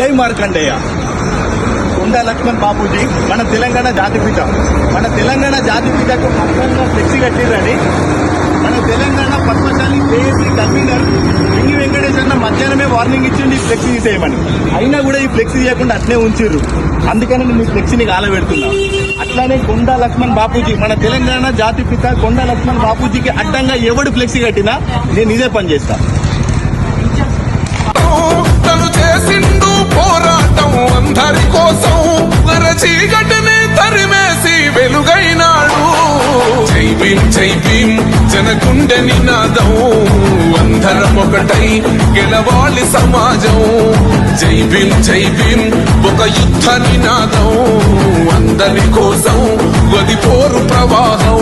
జై మార్కండేయ. కొండా లక్ష్మణ్ బాపూజీ మన తెలంగాణ జాతిపిత. మన తెలంగాణ జాతిపితకు పక్కన ఫ్లెక్సీ కట్టిరని మన తెలంగాణ పద్మశాలి జేఏసీ కన్వీనర్ లింగి వెంకటేశ్వర మధ్యాహ్నమే వార్నింగ్ ఇచ్చింది ఈ ఫ్లెక్సీ తీసేయమని. అయినా కూడా ఈ ఫ్లెక్సీ చేయకుండా అట్నే ఉంచిర్రు. అందుకని నేను ఈ ఫ్లెక్సీని కాలబెడుతున్నా. అట్లానే కొండా లక్ష్మణ్ బాపూజీ మన తెలంగాణ జాతిపిత కొండా లక్ష్మణ్ బాపూజీకి అడ్డంగా ఎవడు ఫ్లెక్సీ కట్టినా నేను ఇదే పని చేస్తా. పోరాటం అందరి కోసం చీకటిని తరిమేసి వెలుగైనాడు. జై భీమ్ జై భీమ్ జనకుండె నినాదం, అందరం ఒకటై గెలవాలి సమాజం. జై భీమ్ ఒక యుద్ధ నినాదం, అందరి కోసం గది పోరు ప్రవాహం.